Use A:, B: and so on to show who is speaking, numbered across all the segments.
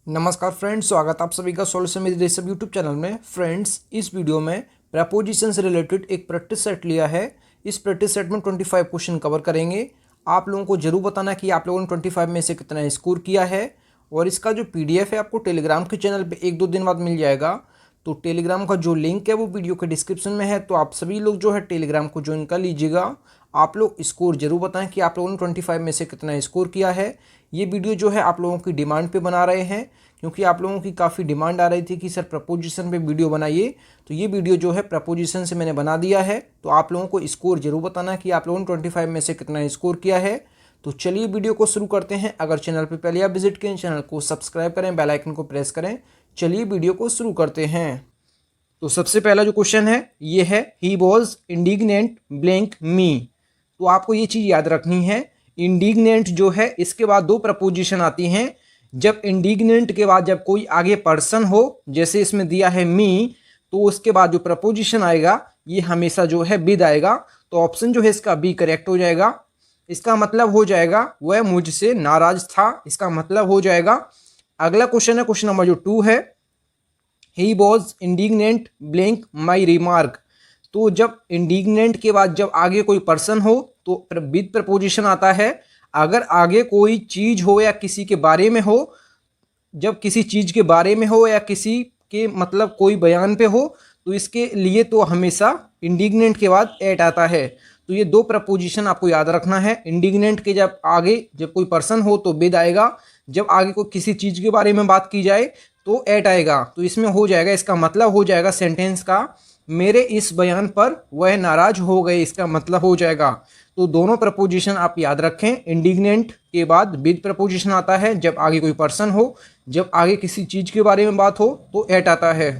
A: नमस्कार फ्रेंड्स, स्वागत आप सभी का solution with recipe YouTube channel में। फ्रेंड्स, इस वीडियो में प्रपोजिशन से रिलेटेड एक प्रैक्टिस सेट लिया है। इस प्रैक्टिस सेट में 25 क्वेश्चन कवर करेंगे। आप लोगों को जरूर बताना कि आप लोगों ने 25 में से कितना स्कोर किया है। और इसका जो PDF है आपको टेलीग्राम के चैनल पर 1-2 दिन बाद मिल जाएगा। तो टेलीग्राम का जो लिंक है वो वीडियो के डिस्क्रिप्शन में है, तो आप सभी लोग जो है टेलीग्राम को ज्वाइन कर लीजिएगा। आप लोग स्कोर जरूर बताएं कि आप लोगों ने 25 में से कितना स्कोर किया है। ये वीडियो जो है आप लोगों की डिमांड पे बना रहे हैं, क्योंकि आप लोगों की काफ़ी डिमांड आ रही थी कि सर प्रपोजिशन पे वीडियो बनाइए। तो ये वीडियो जो है प्रपोजिशन से मैंने बना दिया है। तो आप लोगों को स्कोर जरूर बताना कि आप लोगों ने 25 में से कितना स्कोर किया है। तो चलिए वीडियो को शुरू करते हैं। अगर चैनल पर पहले आप विजिट करें, चैनल को सब्सक्राइब करें, बेल आइकन को प्रेस करें। चलिए वीडियो को शुरू करते हैं। तो सबसे पहला जो क्वेश्चन है ये है, ही वॉज इंडिग्नेंट ब्लैंक मी। तो आपको ये चीज़ याद रखनी है, इंडिग्नेंट जो है इसके बाद दो प्रपोजिशन आती हैं। जब इंडिग्नेंट के बाद जब कोई आगे पर्सन हो, जैसे इसमें दिया है मी, तो उसके बाद जो प्रपोजिशन आएगा ये हमेशा जो है विद आएगा। तो ऑप्शन जो है इसका बी करेक्ट हो जाएगा। इसका मतलब हो जाएगा वह मुझसे नाराज था, इसका मतलब हो जाएगा। अगला क्वेश्चन है क्वेश्चन नंबर जो 2 है, he was indignant blank my remark. तो जब इंडिग्नेंट के बाद जब आगे कोई पर्सन हो तो विद प्रपोजिशन आता है। अगर आगे कोई चीज हो या किसी के बारे में हो, जब किसी चीज के बारे में हो या किसी के मतलब कोई बयान पे हो, तो इसके लिए तो हमेशा इंडिग्नेंट के बाद एट आता है। तो ये दो प्रपोजिशन आपको याद रखना है। इंडिग्नेंट के जब आगे जब कोई पर्सन हो तो विद आएगा, जब आगे कोई किसी चीज के बारे में बात की जाए तो एट आएगा। तो इसमें हो जाएगा, इसका मतलब हो जाएगा सेंटेंस का, मेरे इस बयान पर वह नाराज हो गए, इसका मतलब हो जाएगा। तो दोनों प्रपोजिशन आप याद रखें। इंडिग्नेंट के बाद विद प्रपोजिशन आता है जब आगे कोई पर्सन हो, जब आगे किसी चीज के बारे में बात हो तो एट आता है।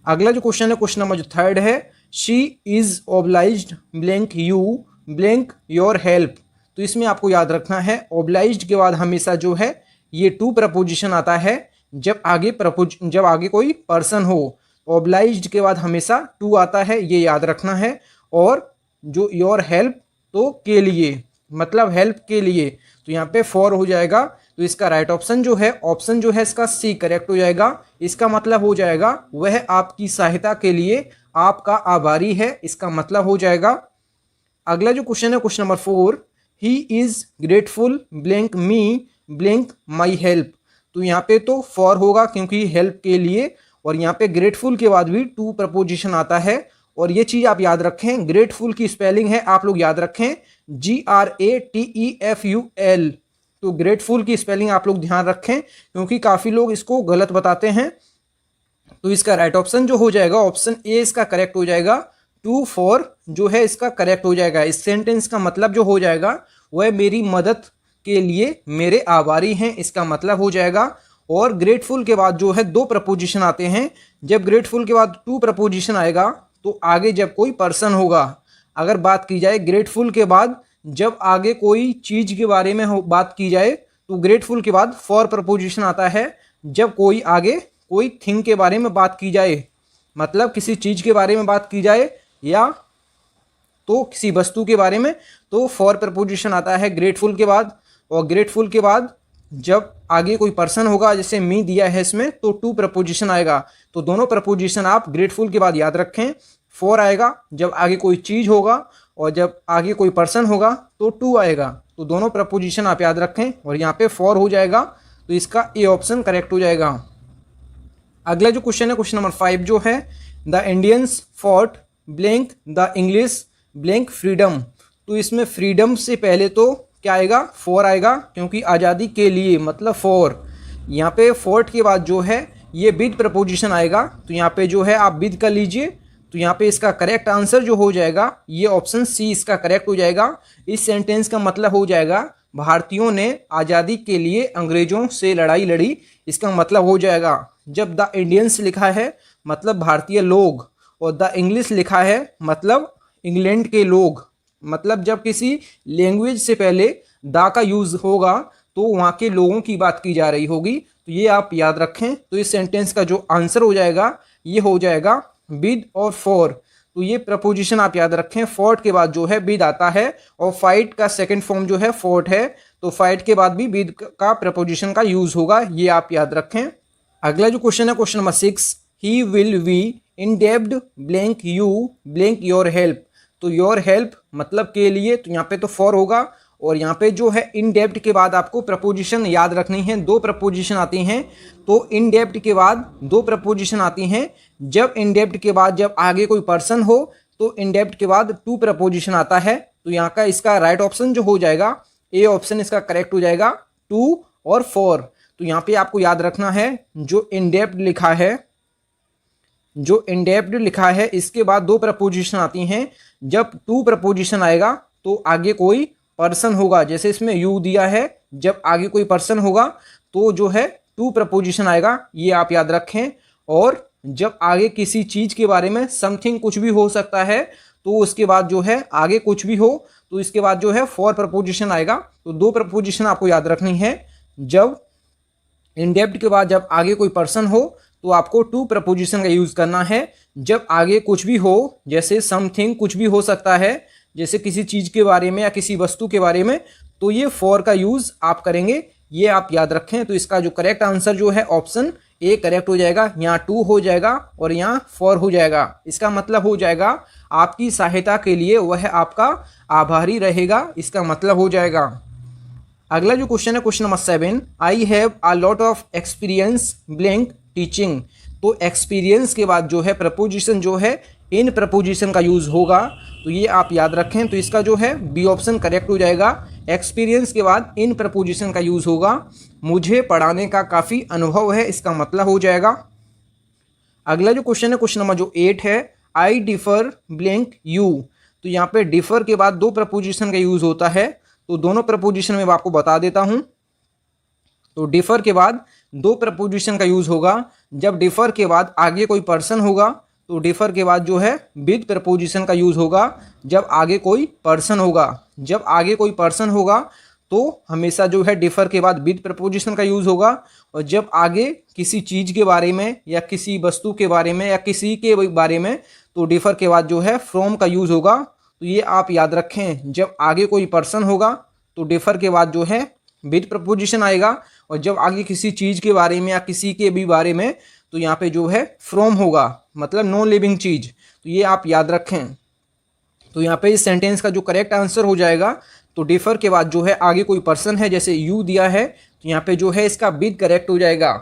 A: अगला जो क्वेश्चन है क्वेश्चन नंबर जो 3 है, she is obliged blank you blank your help. तो इसमें आपको याद रखना है, ऑब्लाइज्ड के बाद हमेशा जो है ये टू प्रपोजिशन आता है। जब आगे कोई पर्सन हो, ऑब्लाइज्ड के बाद हमेशा टू आता है, ये याद रखना है। और जो योर हेल्प तो के लिए, मतलब हेल्प के लिए, तो यहाँ पे फॉर हो जाएगा। तो इसका राइट ऑप्शन जो है इसका सी करेक्ट हो जाएगा। इसका मतलब हो जाएगा वह आपकी सहायता के लिए आपका आभारी है, इसका मतलब हो जाएगा। अगला जो क्वेश्चन है question number 4, he is grateful blank me blank my help. तो यहाँ पे तो फॉर होगा क्योंकि हेल्प के लिए, और यहाँ पे ग्रेटफुल के बाद भी टू प्रपोजिशन आता है। और ये चीज आप याद रखें, ग्रेटफुल की स्पेलिंग है आप लोग याद रखें GRATEFUL। तो ग्रेटफुल की स्पेलिंग आप लोग ध्यान रखें, क्योंकि काफी लोग इसको गलत बताते हैं। तो इसका राइट ऑप्शन जो हो जाएगा ऑप्शन ए इसका करेक्ट हो जाएगा। टू फॉर जो है इसका करेक्ट हो जाएगा। इस सेंटेंस का मतलब जो हो जाएगा वह मेरी मदद के लिए मेरे आभारी हैं, इसका मतलब हो जाएगा। और ग्रेटफुल के बाद जो है दो प्रपोजिशन आते हैं। जब ग्रेटफुल के बाद टू प्रपोजिशन आएगा तो आगे जब कोई पर्सन होगा, अगर बात की जाए ग्रेटफुल के बाद जब आगे कोई चीज के बारे में बात की जाए तो ग्रेटफुल के बाद फॉर प्रपोजिशन आता है। जब कोई आगे कोई थिंग के बारे में बात की जाए, मतलब किसी चीज के बारे में बात की जाए या तो किसी वस्तु के बारे में, तो फॉर प्रपोजिशन आता है ग्रेटफुल के बाद। और ग्रेटफुल के बाद जब आगे कोई पर्सन होगा, जैसे मी दिया है इसमें, तो टू प्रपोजिशन आएगा। तो दोनों प्रपोजिशन आप ग्रेटफुल के बाद याद रखें। फॉर आएगा जब आगे कोई चीज होगा, और जब आगे कोई पर्सन होगा तो टू आएगा। तो दोनों प्रपोजिशन आप याद रखें, और यहाँ पे फॉर हो जाएगा। तो इसका ए ऑप्शन करेक्ट हो जाएगा। अगला जो क्वेश्चन है क्वेश्चन नंबर 5 जो है, the Indians fought blank the English blank freedom. तो इसमें फ्रीडम से पहले तो क्या आएगा, फॉर आएगा, क्योंकि आज़ादी के लिए मतलब फॉर। यहाँ पे फोर्ट के बाद जो है ये विद प्रपोजिशन आएगा। तो यहाँ पे जो है आप विद कर लीजिए। तो यहाँ पे इसका करेक्ट आंसर जो हो जाएगा ये ऑप्शन सी इसका करेक्ट हो जाएगा। इस सेंटेंस का मतलब हो जाएगा भारतीयों ने आज़ादी के लिए अंग्रेजों से लड़ाई लड़ी, इसका मतलब हो जाएगा। जब द इंडियंस लिखा है मतलब भारतीय लोग, और द इंग्लिश लिखा है मतलब इंग्लैंड के लोग, मतलब जब किसी लैंग्वेज से पहले दा का यूज होगा तो वहाँ के लोगों की बात की जा रही होगी। तो ये आप याद रखें। तो इस सेंटेंस का जो आंसर हो जाएगा ये हो जाएगा विद और फॉर। तो ये प्रपोजिशन आप याद रखें, फोर्ट के बाद जो है विद आता है, और फाइट का सेकंड फॉर्म जो है फोर्ट है। तो फाइट के बाद भी विद का प्रपोजिशन का यूज होगा, ये आप याद रखें। अगला जो क्वेश्चन है question number 6, he will be indebted blank you blank your help. तो योर हेल्प मतलब के लिए, तो यहाँ पे तो फॉर होगा, और यहाँ पे जो है इन डेब्ट के बाद आपको प्रपोजिशन याद रखनी है। दो प्रपोजिशन आती हैं, तो इन डेब्ट के बाद दो प्रपोजिशन आती हैं। जब इन डेब्ट के बाद जब आगे कोई पर्सन हो तो इन डेब्ट के बाद टू प्रपोजिशन आता है। तो यहाँ का इसका राइट ऑप्शन जो हो जाएगा, ए ऑप्शन इसका करेक्ट हो जाएगा, टू और फॉर। तो यहाँ पे आपको याद रखना है जो इन डेब्ट लिखा है, जो इंडेप्ट लिखा है, इसके बाद दो प्रपोजिशन आती हैं। जब टू प्रपोजिशन आएगा तो आगे कोई पर्सन होगा, जैसे इसमें यू दिया है, जब आगे कोई पर्सन होगा तो जो है टू प्रपोजिशन आएगा, ये आप याद रखें। और जब आगे किसी चीज के बारे में समथिंग कुछ भी हो सकता है, तो उसके बाद जो है आगे कुछ भी हो तो इसके बाद जो है फॉर प्रपोजिशन आएगा। तो दो प्रपोजिशन आपको याद रखनी है। जब इंडेप्ट के बाद जब आगे कोई पर्सन हो तो आपको टू प्रपोजिशन का यूज करना है। जब आगे कुछ भी हो, जैसे समथिंग कुछ भी हो सकता है, जैसे किसी चीज के बारे में या किसी वस्तु के बारे में, तो ये फॉर का यूज आप करेंगे, ये आप याद रखें। तो इसका जो करेक्ट आंसर जो है ऑप्शन ए करेक्ट हो जाएगा। यहाँ टू हो जाएगा और यहाँ फॉर हो जाएगा। इसका मतलब हो जाएगा आपकी सहायता के लिए वह आपका आभारी रहेगा, इसका मतलब हो जाएगा। अगला जो क्वेश्चन है question number 7, I have a lot of experience blank teaching. तो एक्सपीरियंस के बाद जो है प्रपोजिशन जो है इन प्रपोजिशन का यूज होगा, तो ये आप याद रखें। तो इसका जो है बी ऑप्शन करेक्ट हो जाएगा। एक्सपीरियंस के बाद इन प्रपोजिशन का यूज होगा। मुझे पढ़ाने का काफ़ी अनुभव है, इसका मतलब हो जाएगा। अगला जो क्वेश्चन है क्वेश्चन नंबर जो 8 है, आई डिफर ब्लैंक यू। तो यहाँ पे डिफर के बाद दो प्रपोजिशन का यूज होता है, तो दोनों प्रपोजिशन में मैं आपको बता देता हूं। तो डिफर के बाद दो प्रपोजिशन का यूज होगा। जब डिफर के बाद आगे कोई पर्सन होगा तो डिफर के बाद जो है विद प्रपोजिशन का यूज होगा। जब आगे कोई पर्सन होगा, जब आगे कोई पर्सन होगा तो हमेशा जो है डिफर के बाद विद प्रपोजिशन का यूज होगा। और जब आगे किसी चीज के बारे में या किसी वस्तु के बारे में या किसी के बारे में, तो डिफर के बाद जो है फ्रॉम का यूज होगा। तो ये आप याद रखें, जब आगे कोई पर्सन होगा तो डिफर के बाद जो है विद प्रपोजिशन आएगा, और जब आगे किसी चीज़ के बारे में या किसी के भी बारे में तो यहाँ पे जो है फ्रॉम होगा, मतलब नॉन लिविंग चीज़। तो ये आप याद रखें। तो यहाँ पे इस सेंटेंस का जो करेक्ट आंसर हो जाएगा, तो डिफर के बाद जो है आगे कोई पर्सन है, जैसे यू दिया है, तो यहाँ पे जो है इसका विद करेक्ट हो जाएगा।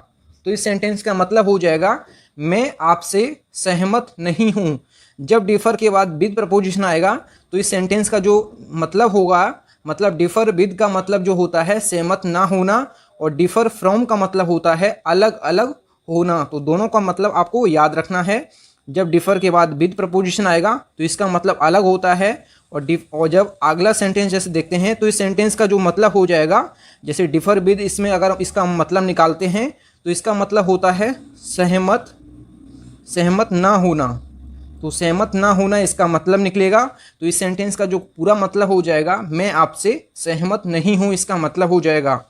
A: तो इस सेंटेंस का मतलब हो जाएगा मैं आपसे सहमत नहीं हूँ। जब डिफर के बाद विद प्रपोजिशन आएगा तो इस सेंटेंस का जो मतलब होगा, मतलब डिफर विद का मतलब जो होता है सहमत ना होना, और डिफर फ्रॉम का मतलब होता है अलग अलग होना। तो दोनों का मतलब आपको याद रखना है। जब डिफर के बाद विद प्रपोजिशन आएगा तो इसका मतलब अलग होता है, और जब अगला सेंटेंस जैसे देखते हैं तो इस सेंटेंस का जो मतलब हो जाएगा, जैसे डिफर विद, इसमें अगर इसका मतलब निकालते हैं तो इसका मतलब होता है सहमत ना होना। तो सहमत ना होना इसका मतलब निकलेगा। तो इस सेंटेंस का जो पूरा मतलब हो जाएगा मैं आपसे सहमत नहीं हूँ, इसका मतलब हो जाएगा।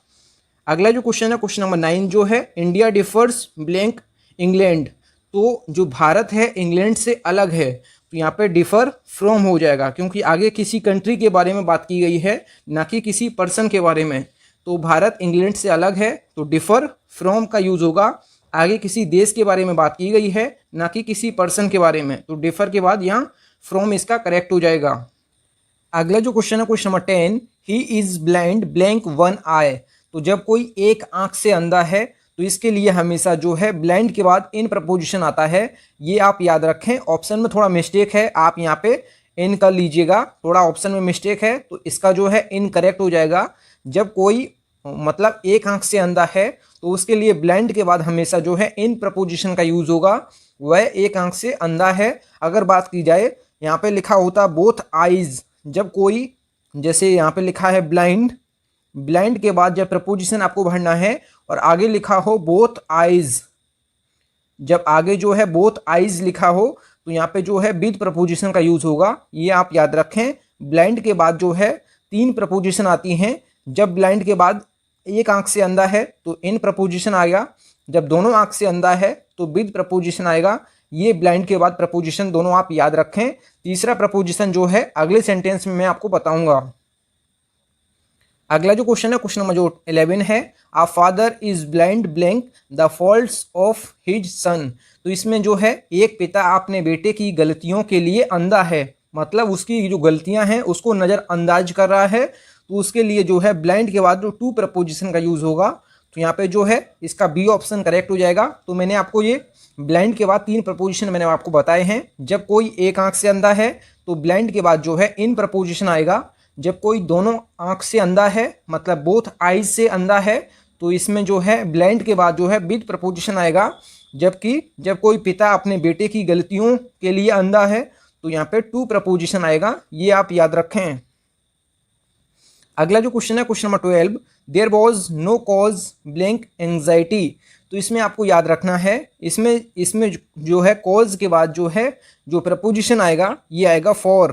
A: अगला जो क्वेश्चन है क्वेश्चन नंबर 9 जो है, इंडिया डिफर्स ब्लैंक इंग्लैंड। तो जो भारत है इंग्लैंड से अलग है, तो यहाँ पे डिफर फ्रॉम हो जाएगा, क्योंकि आगे किसी कंट्री के बारे में बात की गई है, ना कि किसी पर्सन के बारे में। तो भारत इंग्लैंड से अलग है तो डिफर फ्रॉम का यूज होगा। आगे किसी देश के बारे में बात की गई है, ना कि किसी पर्सन के बारे में, तो डिफर के बाद यहाँ फ्रॉम इसका करेक्ट हो जाएगा। अगला जो क्वेश्चन है question number 10, he is blind blank one eye. तो जब कोई एक आंख से अंधा है तो इसके लिए हमेशा जो है ब्लाइंड के बाद इन प्रपोजिशन आता है, ये आप याद रखें। ऑप्शन में थोड़ा मिस्टेक है, आप यहाँ पे इन कर लीजिएगा, थोड़ा ऑप्शन में मिस्टेक है, तो इसका जो है इनकरेक्ट हो जाएगा। जब कोई मतलब एक आंख से अंधा है तो उसके लिए ब्लाइंड के बाद हमेशा जो है इन प्रपोजिशन का यूज होगा, वह एक आंख से अंधा है। अगर बात की जाए, यहाँ पे लिखा होता बोथ आईज, जब कोई, जैसे यहाँ पे लिखा है ब्लाइंड, ब्लाइंड के बाद जब प्रपोजिशन आपको भरना है और आगे लिखा हो बोथ आईज, जब आगे जो है बोथ आईज लिखा हो तो यहाँ पे जो है विद प्रपोजिशन का यूज होगा, ये आप याद रखें। ब्लाइंड के बाद जो है तीन प्रपोजिशन आती हैं। जब ब्लाइंड के बाद एक आंख से अंधा है तो इन प्रपोजिशन आएगा, जब दोनों आंख से अंधा है तो विद प्रपोजिशन आएगा। ये ब्लाइंड के बाद प्रपोजिशन दोनों आप याद रखें। तीसरा प्रपोजिशन जो है अगले सेंटेंस में मैं आपको बताऊंगा। अगला जो क्वेश्चन है, क्वेश्चन नंबर जो 11 है, a father is blind blank the faults of his son. तो इसमें जो है एक पिता अपने बेटे की गलतियों के लिए अंधा है, मतलब उसकी जो गलतियां हैं उसको नज़रअंदाज कर रहा है। तो उसके लिए जो है ब्लाइंड के बाद जो टू प्रपोजिशन का यूज़ होगा, तो यहाँ पे जो है इसका बी ऑप्शन करेक्ट हो जाएगा। तो मैंने आपको ये ब्लाइंड के बाद 3 प्रपोजिशन मैंने आपको बताए हैं। जब कोई एक आंख से अंधा है तो ब्लाइंड के बाद जो है इन प्रपोजिशन आएगा। जब कोई दोनों आंख से अंधा है, मतलब बोथ आईज से अंधा है, तो इसमें जो है ब्लाइंड के बाद जो है विद प्रपोजिशन आएगा। जबकि जब कोई पिता अपने बेटे की गलतियों के लिए अंधा है तो यहाँ पे टू प्रपोजिशन आएगा, ये आप याद रखें। अगला जो क्वेश्चन है, question number 12, there was no cause blank anxiety. तो इसमें आपको याद रखना है, इसमें जो है कॉज के बाद जो है जो प्रपोजिशन आएगा ये आएगा फॉर।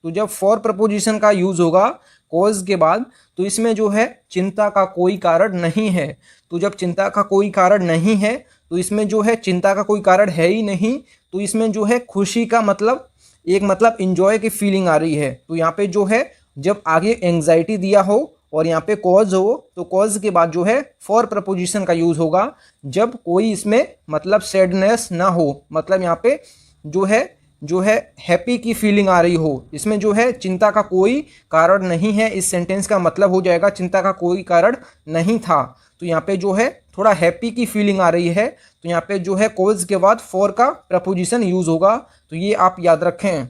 A: तो जब फॉर प्रपोजिशन का यूज़ होगा कॉज के बाद, तो इसमें जो है चिंता का कोई कारण नहीं है। तो जब चिंता का कोई कारण नहीं है तो इसमें जो है चिंता का कोई कारण है ही नहीं, तो इसमें जो है खुशी का मतलब एक मतलब इंजॉय की फीलिंग आ रही है। तो यहाँ पे जो है जब आगे एंजाइटी दिया हो और यहाँ पे कॉज हो, तो कॉज के बाद जो है फॉर प्रपोजिशन का यूज़ होगा जब कोई इसमें मतलब सैडनेस ना हो, मतलब यहाँ पे जो है हैप्पी की फीलिंग आ रही हो। इसमें जो है चिंता का कोई कारण नहीं है, इस सेंटेंस का मतलब हो जाएगा चिंता का कोई कारण नहीं था। तो यहाँ पे जो है थोड़ा हैप्पी की फीलिंग आ रही है, तो यहाँ पे जो है कॉज के बाद फॉर का प्रपोजिशन यूज़ होगा। तो ये आप याद रखें।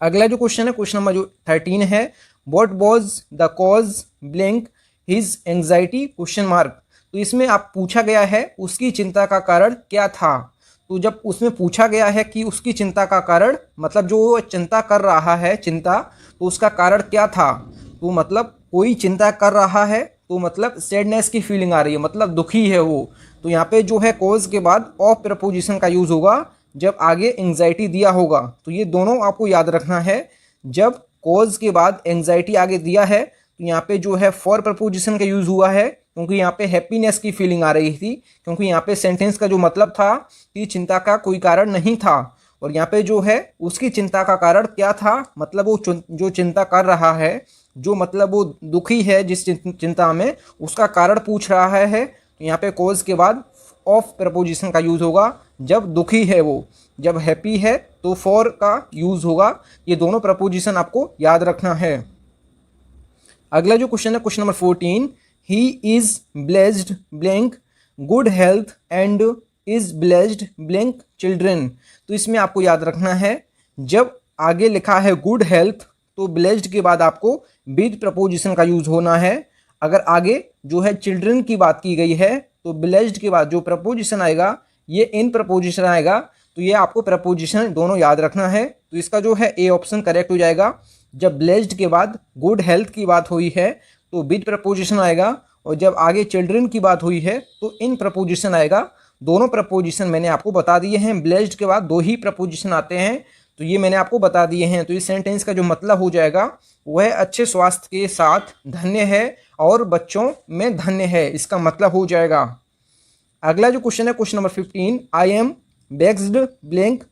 A: अगला जो क्वेश्चन है, क्वेश्चन नंबर जो 13 है, what was the cause blank his anxiety question mark. तो इसमें आप पूछा गया है उसकी चिंता का कारण क्या था। तो जब उसमें पूछा गया है कि उसकी चिंता का कारण, मतलब जो वो चिंता कर रहा है चिंता, तो उसका कारण क्या था। तो मतलब कोई चिंता कर रहा है तो मतलब सैडनेस की फीलिंग आ रही है, मतलब दुखी है वो। तो यहाँ पे जो है कॉज के बाद ऑफ प्रपोजिशन का यूज़ होगा जब आगे एंजाइटी दिया होगा। तो ये दोनों आपको याद रखना है। जब कॉज के बाद एंजाइटी आगे दिया है तो यहाँ पे जो है फॉर प्रपोजिशन का यूज़ हुआ है, क्योंकि यहाँ पे हैप्पीनेस की फीलिंग आ रही थी, क्योंकि यहाँ पे सेंटेंस का जो मतलब था कि चिंता का कोई कारण नहीं था। और यहाँ पे जो है उसकी चिंता का कारण क्या था, मतलब वो जो चिंता कर रहा है, जो मतलब वो दुखी है जिस चिंता में, उसका कारण पूछ रहा है। तो यहाँ पे कॉज के बाद ऑफ प्रपोजिशन का यूज़ होगा जब दुखी है वो, जब हैप्पी है तो फॉर का यूज़ होगा। ये दोनों प्रपोजिशन आपको याद रखना है। अगला जो क्वेश्चन है, question number 14, he is blessed blank good health and is blessed blank children. तो इसमें आपको याद रखना है, जब आगे लिखा है गुड हेल्थ तो ब्लेस्ड के बाद आपको विद प्रपोजिशन का यूज़ होना है। अगर आगे जो है चिल्ड्रन की बात की गई है तो ब्लेस्ड के बाद जो प्रपोजिशन आएगा ये इन प्रपोजिशन आएगा। तो ये आपको प्रपोजिशन दोनों याद रखना है। तो इसका जो है ए ऑप्शन करेक्ट हो जाएगा। जब ब्लेस्ड के बाद गुड हेल्थ की बात हुई है तो विद प्रपोजिशन आएगा, और जब आगे चिल्ड्रन की बात हुई है तो इन प्रपोजिशन आएगा। दोनों प्रपोजिशन मैंने आपको बता दिए हैं। ब्लेस्ड के बाद 2 ही प्रपोजिशन आते हैं, तो ये मैंने आपको बता दिए हैं। तो इस सेंटेंस का जो मतलब हो जाएगा वह अच्छे स्वास्थ्य के साथ धन्य है और बच्चों में धन्य है, इसका मतलब हो जाएगा। अगला जो क्वेश्चन है, question number 15, I am vexed blank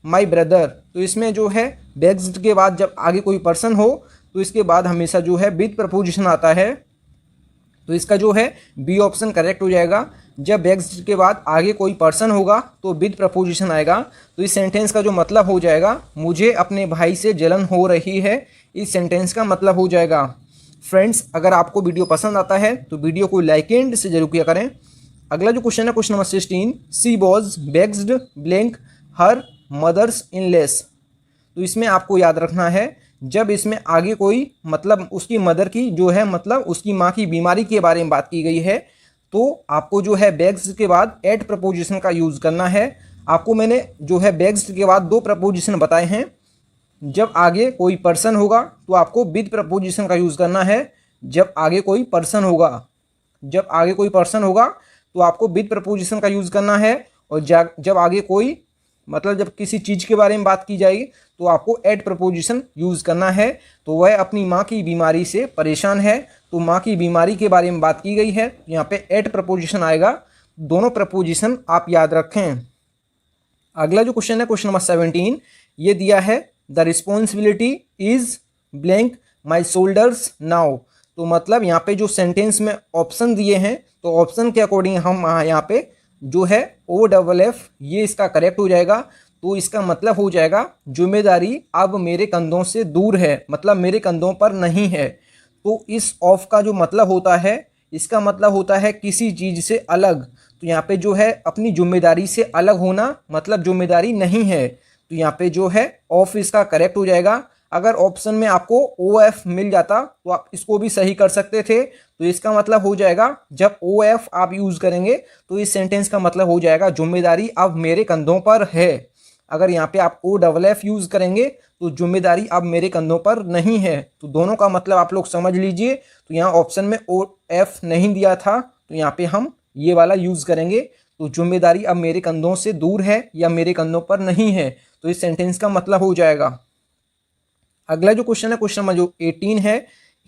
A: my brother. तो इसमें जो है बेक्स्ड के बाद जब आगे कोई पर्सन हो तो इसके बाद हमेशा जो है विद प्रपोजिशन आता है। तो इसका जो है बी ऑप्शन करेक्ट हो जाएगा। जब बेक्स्ड के बाद आगे कोई पर्सन होगा तो विद प्रपोजिशन आएगा। तो इस सेंटेंस का जो मतलब हो जाएगा, मुझे अपने भाई से जलन हो रही है, इस सेंटेंस का मतलब हो जाएगा। फ्रेंड्स, अगर आपको वीडियो पसंद आता है तो वीडियो को लाइक एंड से जरूर किया करें। अगला जो क्वेश्चन है, question number 16, she was vexed blank her mother's in laws. तो इसमें आपको याद रखना है, जब इसमें आगे कोई मतलब उसकी मदर की जो है मतलब उसकी माँ की बीमारी के बारे में बात की गई है, तो आपको जो है बेक्स्ड के बाद एट प्रपोजिशन का यूज़ करना है। आपको मैंने जो है बेक्स्ड के बाद 2 प्रपोजिशन बताए हैं। जब आगे कोई पर्सन होगा तो आपको विद प्रपोजिशन का यूज़ करना है। जब आगे कोई पर्सन होगा तो आपको विद प्रपोजिशन का यूज़ करना है। और जब आगे कोई मतलब जब किसी चीज़ के बारे में बात की जाएगी तो आपको एट प्रपोजिशन यूज़ करना है। तो वह अपनी माँ की बीमारी से परेशान है, तो माँ की बीमारी के बारे में बात की गई है, तो यहाँ पे एट प्रपोजिशन आएगा। दोनों प्रपोजिशन आप याद रखें। अगला जो क्वेश्चन है, क्वेश्चन नंबर 17, ये दिया है the responsibility is blank my shoulders now. तो मतलब यहाँ पे जो सेंटेंस में ऑप्शन दिए हैं तो ऑप्शन के अकॉर्डिंग हम यहाँ पे जो है OFF ये इसका करेक्ट हो जाएगा। तो इसका मतलब हो जाएगा जिम्मेदारी अब मेरे कंधों से दूर है, मतलब मेरे कंधों पर नहीं है। तो इस ऑफ का जो मतलब होता है, इसका मतलब होता है किसी चीज़ से अलग। तो यहाँ पे जो है अपनी जिम्मेदारी से अलग होना, मतलब जिम्मेदारी नहीं है। तो यहाँ पे जो है ऑफ इसका करेक्ट हो जाएगा। अगर ऑप्शन में आपको OF मिल जाता तो आप इसको भी सही कर सकते थे। तो इसका मतलब हो जाएगा जब OF आप यूज़ करेंगे तो इस सेंटेंस का मतलब हो जाएगा जिम्मेदारी अब मेरे कंधों पर है। अगर यहाँ पे आप OFF यूज़ करेंगे तो जिम्मेदारी अब मेरे कंधों पर नहीं है। तो दोनों का मतलब आप लोग समझ लीजिए। तो यहाँ ऑप्शन में OF नहीं दिया था तो यहाँ पे हम ये वाला यूज़ करेंगे। तो जिम्मेदारी अब मेरे कंधों से दूर है या मेरे कंधों पर नहीं है, तो इस सेंटेंस का मतलब हो जाएगा। अगला जो क्वेश्चन है, क्वेश्चन नंबर जो 18 है,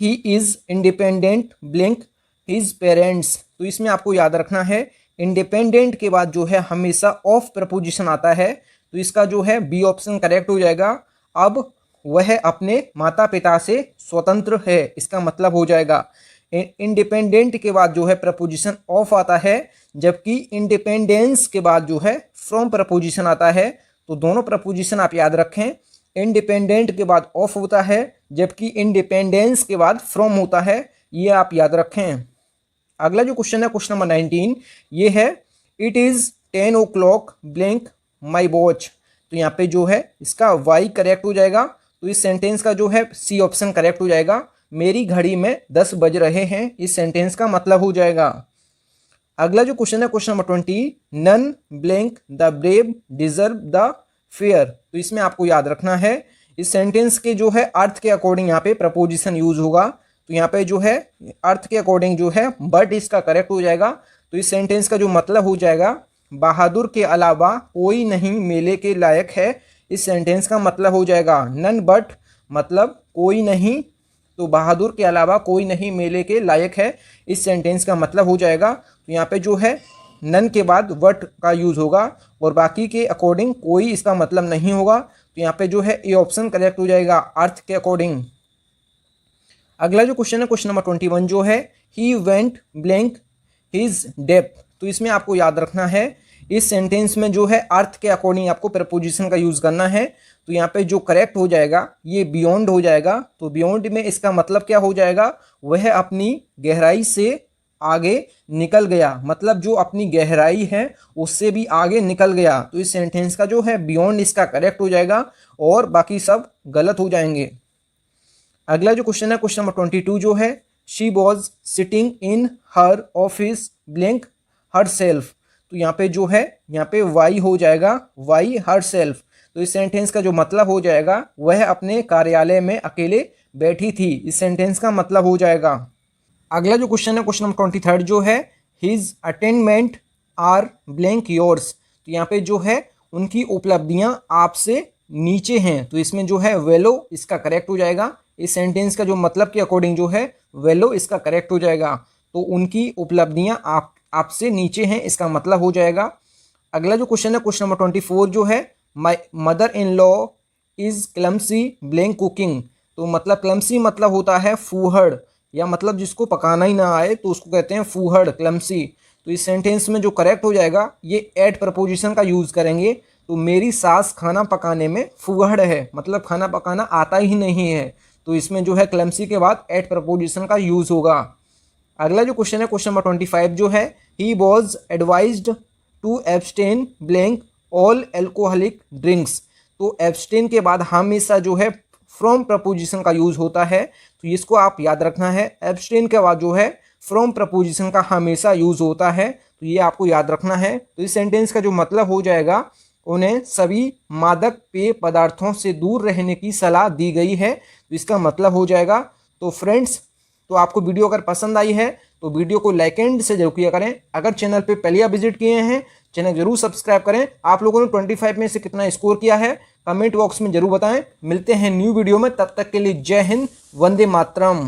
A: he is independent blank his parents. तो इसमें आपको याद रखना है इंडिपेंडेंट के बाद जो है हमेशा ऑफ प्रपोजिशन आता है। तो इसका जो है बी ऑप्शन करेक्ट हो जाएगा। अब वह अपने माता पिता से स्वतंत्र है, इसका मतलब हो जाएगा। इंडिपेंडेंट के बाद जो है प्रपोजिशन ऑफ आता है, जबकि इंडिपेंडेंस के बाद जो है फ्रॉम प्रपोजिशन आता है। तो दोनों प्रपोजिशन आप याद रखें, इंडिपेंडेंट के बाद ऑफ होता है जबकि इंडिपेंडेंस के बाद फ्रॉम होता है, ये आप याद रखें। अगला जो क्वेश्चन है, क्वेश्चन नंबर 19, ये है it is 10 o'clock blank my watch. तो यहाँ पे जो है इसका वाई करेक्ट हो जाएगा। तो इस सेंटेंस का जो है सी ऑप्शन करेक्ट हो जाएगा, मेरी घड़ी में 10 बज रहे हैं, इस सेंटेंस का मतलब हो जाएगा। अगला जो क्वेश्चन है, question number 20, none blank the brave deserve the fair. तो इसमें आपको याद रखना है इस सेंटेंस के जो है अर्थ के अकॉर्डिंग यहाँ पे प्रपोजिशन यूज होगा। तो यहाँ पे जो है अर्थ के अकॉर्डिंग जो है बट इसका करेक्ट हो जाएगा। तो इस सेंटेंस का जो मतलब हो जाएगा बहादुर के अलावा कोई नहीं मेले के लायक है, इस सेंटेंस का मतलब हो जाएगा नन बट मतलब कोई नहीं, तो बहादुर के अलावा कोई नहीं मेले के लायक है, इस सेंटेंस का मतलब हो जाएगा। तो यहाँ पे जो है नन के बाद वट का यूज़ होगा और बाकी के अकॉर्डिंग कोई इसका मतलब नहीं होगा। तो यहाँ पे जो है ए ऑप्शन करेक्ट हो जाएगा अर्थ के अकॉर्डिंग। अगला जो क्वेश्चन है, क्वेश्चन नंबर 21 जो है, he went blank his depth. तो इसमें आपको याद रखना है इस सेंटेंस में जो है अर्थ के अकॉर्डिंग आपको प्रपोजिशन का यूज़ करना है। तो यहाँ पे जो करेक्ट हो जाएगा ये बियॉन्ड हो जाएगा। तो बियॉन्ड में इसका मतलब क्या हो जाएगा, वह अपनी गहराई से आगे निकल गया, मतलब जो अपनी गहराई है उससे भी आगे निकल गया। तो इस सेंटेंस का जो है बियॉन्ड इसका करेक्ट हो जाएगा और बाकी सब गलत हो जाएंगे। अगला जो क्वेश्चन है, क्वेश्चन नंबर 22 जो है, she was sitting in her office blank her self. तो यहाँ पे जो है यहाँ पे वाई हो जाएगा, वाई हर सेल्फ। तो इस सेंटेंस का जो मतलब हो जाएगा वह अपने कार्यालय में अकेले बैठी थी, इस सेंटेंस का मतलब हो जाएगा। अगला जो क्वेश्चन है, क्वेश्चन नंबर 23 जो है, his attainment are blank yours. तो यहाँ पे जो है उनकी उपलब्धियाँ आपसे नीचे हैं, तो इसमें जो है वेलो इसका करेक्ट हो जाएगा। इस सेंटेंस का जो मतलब के अकॉर्डिंग जो है वेलो इसका करेक्ट हो जाएगा। तो उनकी उपलब्धियाँ आपसे नीचे हैं, इसका मतलब हो जाएगा। अगला जो क्वेश्चन है, क्वेश्चन नंबर 24 जो है, my mother in law is clumsy blank cooking. तो मतलब क्लमसी मतलब होता है फूहड़, या मतलब जिसको पकाना ही ना आए तो उसको कहते हैं फूहड़, क्लमसी। तो इस सेंटेंस में जो करेक्ट हो जाएगा ये एट प्रपोजिशन का यूज़ करेंगे। तो मेरी सास खाना पकाने में फूहड़ है, मतलब खाना पकाना आता ही नहीं है। तो इसमें जो है क्लमसी के बाद एट प्रपोजिशन का यूज़ होगा। अगला जो क्वेश्चन है, क्वेश्चन नंबर 25 जो है, he was advised to abstain blank all alcoholic drinks. तो एब्सटेन के बाद हमेशा जो है फ्रॉम प्रपोजिशन का यूज़ होता है, तो इसको आप याद रखना है। एब्सटेन के बाद जो है फ्रॉम प्रपोजिशन का हमेशा यूज़ होता है, तो ये आपको याद रखना है। तो इस सेंटेंस का जो मतलब हो जाएगा, उन्हें सभी मादक पेय पदार्थों से दूर रहने की सलाह दी गई है, तो इसका मतलब हो जाएगा। तो फ्रेंड्स, तो आपको वीडियो अगर पसंद आई है तो वीडियो को लाइक एंड से जरूर किया करें। अगर चैनल पे पहले आप विजिट किए हैं, चैनल जरूर सब्सक्राइब करें। आप लोगों ने 25 में से कितना स्कोर किया है कमेंट बॉक्स में जरूर बताएं। मिलते हैं न्यू वीडियो में, तब तक के लिए जय हिंद, वंदे मातरम।